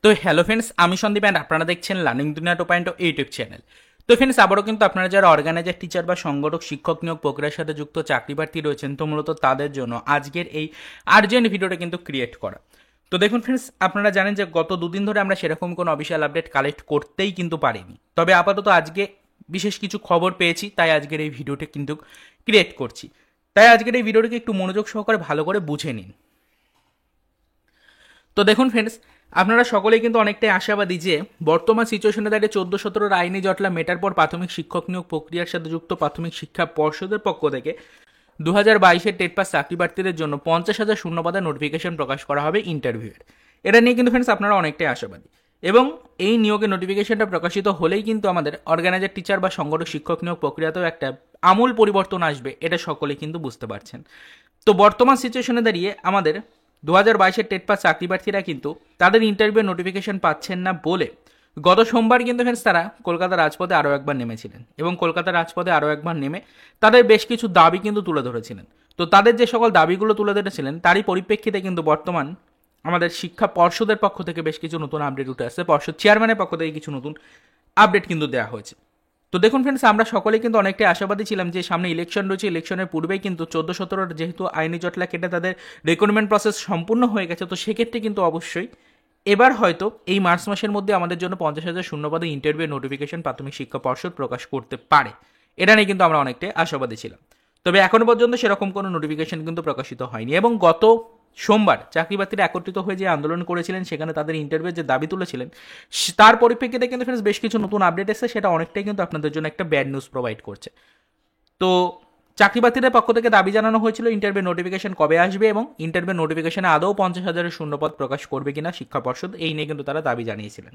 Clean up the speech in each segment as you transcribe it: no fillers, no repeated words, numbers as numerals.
তো hello friends, আমি Sandeep and আপনারা দেখছেন লার্নিং দুনিয়া 2.0 ইউটিউব চ্যানেল। তো ফ্রেন্ডস, আবারও কিন্তু আপনারা যারা অর্গানাইজার টিচার বা সংগঠক শিক্ষক নিয়োগ প্রক্রিয়ার সাথে যুক্ত চাকরি প্রার্থী রয়েছেন, তো মূলত তাদের জন্য আজকের এই আর্জেন্ট ভিডিওটা কিন্তু ক্রিয়েট করা। তো দেখুন ফ্রেন্ডস, আপনারা জানেন যে গত দুদিন ধরে আমরা সেরকম কোনো অফিসিয়াল আপডেট কালেক্ট করতেই কিন্তু পারিনি। তবে আপাতত আজকে বিশেষ কিছু খবর পেয়েছি, তাই আজকের এই ভিডিওটা কিন্তু ক্রিয়েট করছি। তাই আজকের এই ভিডিওটাকে একটু মনোযোগ সহকারে ভালো করে বুঝে নিন। তো দেখুন ফ্রেন্ডস, আপনারা সকলেই কিন্তু অনেকটাই আশাবাদী যে বর্তমান সিচুয়েশনে দাঁড়িয়ে 14-17 আইনি জটলা মেটার পর প্রাথমিক শিক্ষক নিয়োগ প্রক্রিয়ার সাথে যুক্ত প্রাথমিক শিক্ষা পর্ষদের পক্ষ থেকে 2022-এর টেট পাস চাকরি প্রার্থীদের জন্য 50,000 শূন্যপদের নোটিফিকেশন প্রকাশ করা হবে ইন্টারভিউয়ের। এটা নিয়ে কিন্তু ফ্রেন্ডস আপনারা অনেকটাই আশাবাদী, এবং এই নিয়োগের নোটিফিকেশনটা প্রকাশিত হলেই কিন্তু আমাদের অর্গানাইজার টিচার বা সংগঠক শিক্ষক নিয়োগ প্রক্রিয়াতেও একটা আমূল পরিবর্তন আসবে, এটা সকলেই কিন্তু বুঝতে পারছেন। তো বর্তমান সিচুয়েশনে দাঁড়িয়ে আমাদের 2022-এর টেট পাস চাকরি প্রার্থীরা কিন্তু তাদের ইন্টারভিউ নোটিফিকেশন পাচ্ছেন না বলে গত সোমবার কিন্তু ফ্রেন্ডস তারা কলকাতার রাজপথে আরও একবার নেমেছিলেন, এবং কলকাতার রাজপথে আরও একবার নেমে তাদের বেশ কিছু দাবি কিন্তু তুলে ধরেছিলেন। তো তাদের যে সকল দাবিগুলো তুলে ধরেছিলেন তারই পরিপ্রেক্ষিতে কিন্তু বর্তমান আমাদের শিক্ষা পর্ষদের পক্ষ থেকে বেশ কিছু নতুন আপডেট উঠে আসছে, পর্ষদ চেয়ারম্যানের পক্ষ থেকে কিছু নতুন আপডেট কিন্তু দেওয়া হয়েছে। তো দেখুন ফ্রেন্ডস, আমরা সকলেই কিন্তু অনেকটাই আশাবাদী ছিলাম যে সামনে ইলেকশন রয়েছে, ইলেকশনের পূর্বেই কিন্তু 14-17 যেহেতু আইনি জটলা কেটে তাদের রিক্রুটমেন্ট প্রসেস সম্পূর্ণ হয়ে গেছে, তো সেক্ষেত্রে কিন্তু অবশ্যই এবার হয়তো এই মার্চ মাসের মধ্যে আমাদের জন্য 50,000 শূন্যপদে ইন্টারভিউ নোটিফিকেশন প্রাথমিক শিক্ষা পর্ষদ প্রকাশ করতে পারে। এটা নিয়ে কিন্তু আমরা অনেকটাই আশাবাদী ছিলাম। তবে এখনো পর্যন্ত সেরকম কোনো নোটিফিকেশন কিন্তু প্রকাশিত হয়নি, এবং গত সোমবার চাকরি প্রার্থীরা একত্রিত হয়ে যে আন্দোলন করেছিলেন, সেখানে তাদের ইন্টারভিউ যে দাবি তুলেছিলেন, তার পরিপ্রেক্ষিতে কিন্তু ফ্রেন্ডস বেশ কিছু নতুন আপডেট এসেছে, সেটা অনেকটাই কিন্তু আপনাদের জন্য একটা ব্যাড নিউজ প্রোভাইড করছে। তো চাকরি প্রার্থীদের পক্ষ থেকে দাবি জানানো হয়েছিল ইন্টারভিউ নোটিফিকেশন কবে আসবে, এবং ইন্টারভিউ নোটিফিকেশনে আদৌ 50,000 শূন্যপদ প্রকাশ করবে কিনা শিক্ষা পর্ষদ, এই নিয়ে কিন্তু তারা দাবি জানিয়েছিলেন।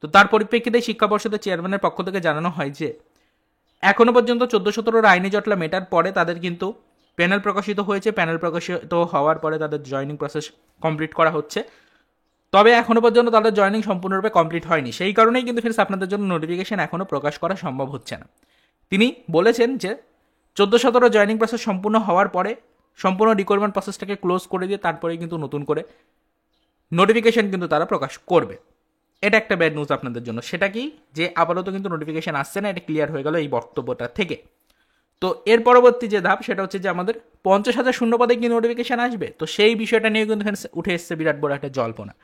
তো তার পরিপ্রেক্ষিতে শিক্ষা পর্ষদের চেয়ারম্যানের পক্ষ থেকে জানানো হয় যে এখনো পর্যন্ত 14-17 আইনি জটলা মেটার পরে তাদের কিন্তু প্যানেল প্রকাশিত হয়েছে, প্যানেল প্রকাশিত হওয়ার পরে তাদের জয়নিং প্রসেস কমপ্লিট করা হচ্ছে। তবে এখনো পর্যন্ত তাদের জয়নিং সম্পূর্ণরূপে কমপ্লিট হয়নি, সেই কারণেই কিন্তু ফ্রেন্ডস আপনাদের জন্য নোটিফিকেশন এখনও প্রকাশ করা সম্ভব হচ্ছে না। তিনি বলেছেন যে 14-17 জয়নিং প্রসেস সম্পূর্ণ হওয়ার পরে সম্পূর্ণ রিক্রুটমেন্ট প্রসেসটাকে ক্লোজ করে দিয়ে তারপরেই কিন্তু নতুন করে নোটিফিকেশন কিন্তু তারা প্রকাশ করবে। এটা একটা ব্যাড নিউজ আপনাদের জন্য। সেটা কি, যে আপাতত কিন্তু নোটিফিকেশন আসছে না, এটা ক্লিয়ার হয়ে গেল এই বক্তব্যটা থেকে। তো এর পরবর্তী যে ধাপ সেটা হচ্ছে যে আমাদের 50,000 শূন্যপদে কি নোটিফিকেশন আসবে, তো সেই বিষয়টা নিয়ে কিন্তু উঠে এসছে বিরাট বড় একটা জল্পনা।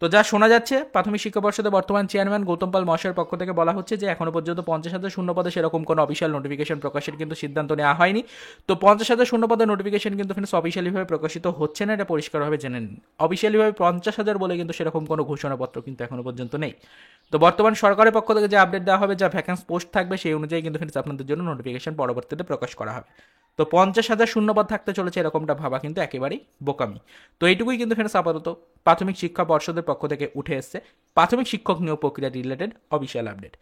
তো যা শোনা যাচ্ছে, প্রাথমিক শিক্ষা পর্ষদের বর্তমান চেয়ারম্যান গৌতম পাল মহাশয়ের পক্ষ থেকে বলা হচ্ছে যে এখনো পর্যন্ত 50,000 শূন্যপদে সেরকম কোনো অফিসিয়াল নোটিফিকেশন প্রকাশের কিন্তু সিদ্ধান্ত নেওয়া হয়নি। তো 50,000 শূন্যপদের নোটিফিকেশন কিন্তু ফ্রেন্ডস অফিসিয়ালিভাবে প্রকাশিত হচ্ছে না, এটা পরিষ্কারভাবে জেনে নিন। অফিসিয়ালিভাবে 50,000 বলে কিন্তু সেরকম কোনো ঘোষণাপত্র কিন্তু এখনো পর্যন্ত নেই। তো বর্তমান সরকারের পক্ষ থেকে যে আপডেট দেওয়া হবে, যা ভ্যাকেন্স পোস্ট থাকবে, সেই অনুযায়ী কিন্তু ফ্রেন্ডস আপনাদের জন্য নোটিফিকেশন পরবর্তীতে প্রকাশ করা হবে। তো 50,000 শূন্যপদ থাকতে চলেছে এরকমটা ভাবা কিন্তু একেবারেই বোকামি। তো এইটুকুই কিন্তু ফ্রেন্ডস আপাতত প্রাথমিক শিক্ষা পর্ষদের পক্ষ থেকে উঠে এসছে প্রাথমিক শিক্ষক নিয়োগ প্রক্রিয়া রিলেটেড অফিসিয়াল আপডেট।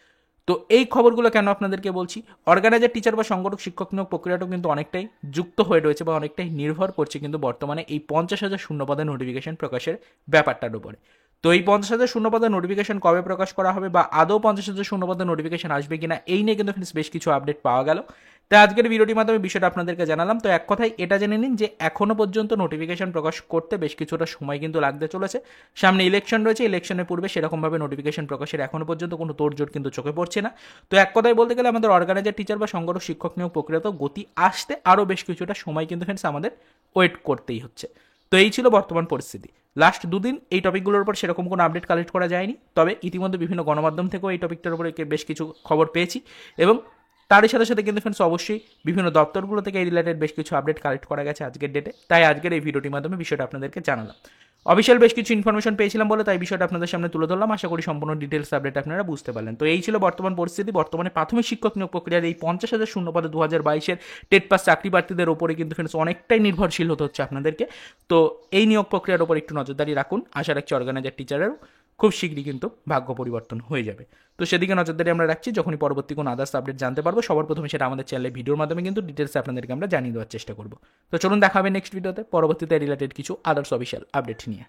তো এই খবরগুলো কেন আপনাদেরকে বলছি, অর্গানাইজার টিচার বা সংগঠক শিক্ষক নিয়োগ প্রক্রিয়াটাও কিন্তু অনেকটাই যুক্ত হয়ে রয়েছে বা অনেকটাই নির্ভর করছে কিন্তু বর্তমানে এই 50,000 শূন্যপদের নোটিফিকেশন প্রকাশের ব্যাপারটার উপরে। তো এই 50,000 শূন্যপদের নোটিফিকেশন কবে প্রকাশ করা হবে, বা আদৌ 50,000 শূন্যপদের নোটিফিকেশন আসবে কিনা, এই নিয়ে কিন্তু বেশ কিছু আপডেট পাওয়া গেল। তাই আজকের ভিডিওটির মাধ্যমে বিষয়টা আপনাদেরকে জানালাম। তো এক কথায় এটা জেনে নিন যে এখনো পর্যন্ত নোটিফিকেশন প্রকাশ করতে বেশ কিছুটা সময় কিন্তু লাগতে চলেছে। সামনে ইলেকশন রয়েছে, ইলেকশনের পূর্বে সেরকমভাবে নোটিফিকেশন প্রকাশের এখনো পর্যন্ত কোনো তোড়জোড় কিন্তু চোখে পড়ছে না। তো এক কথায় বলতে গেলে আমাদের অর্গানাইজার টিচার বা সংগঠক শিক্ষক নিয়োগ প্রক্রিয়াতে গতি আসতে আরও বেশ কিছুটা সময় কিন্তু ফ্রেন্ডস আমাদের ওয়েট করতেই হচ্ছে। তো এই ছিল বর্তমান পরিস্থিতি। লাস্ট দুদিন এই টপিকগুলোর উপর সেরকম কোনো আপডেট কালেক্ট করা যায়নি, তবে ইতিমধ্যে বিভিন্ন গণমাধ্যম থেকেও এই টপিকটার উপরে বেশ কিছু খবর পেয়েছি, এবং তারই সাথে সাথে কিন্তু ফ্রেন্ডস অবশ্যই বিভিন্ন দপ্তরগুলো থেকে এই রিলেটেড বেশ কিছু আপডেট কালেক্ট করা গেছে আজকের ডেটে। তাই আজকের এই ভিডিওটির মাধ্যমে বিষয়টা আপনাদেরকে জানালাম। অফিসিয়াল বেশ কিছু ইনফরমেশন পেয়েছিলাম বলে তাই বিষয়টা আপনাদের সামনে তুলে ধরলাম। আশা করি সম্পূর্ণ ডিটেলস আপডেট আপনারা বুঝতে পারলেন। তো এই ছিল বর্তমান পরিস্থিতি। বর্তমানে প্রাথমিক শিক্ষক নিয়োগ প্রক্রিয়ার এই 50,000 শূন্যপদে 2022-এর টেট পাস চাকরি প্রার্থীদের ওপরে কিন্তু ফ্রেন্ডস অনেকটাই নির্ভরশীল হতে হচ্ছে আপনাদেরকে। তো এই নিয়োগ প্রক্রিয়ার ওপর একটু নজরদারি রাখুন। আশা রাখছি অর্গানাইজার টিচারেরও খুব শীঘ্রই কিন্তু ভাগ্য পরিবর্তন হয়ে যাবে। তো সেদিকে নজরদারি আমরা রাখছি। যখনই পরবর্তী কোনো আদার্স আপডেট জানতে পারবো, সবার প্রথমে সেটা আমাদের চ্যানেলে ভিডিওর মাধ্যমে কিন্তু ডিটেলসে আপনাদেরকে আমরা জানিয়ে দেওয়ার চেষ্টা করবো। তো চলুন দেখা হবে নেক্সট ভিডিওতে পরবর্তীতে রিলেটেড কিছু আদার্স অফিসিয়াল আপডেট নিয়ে।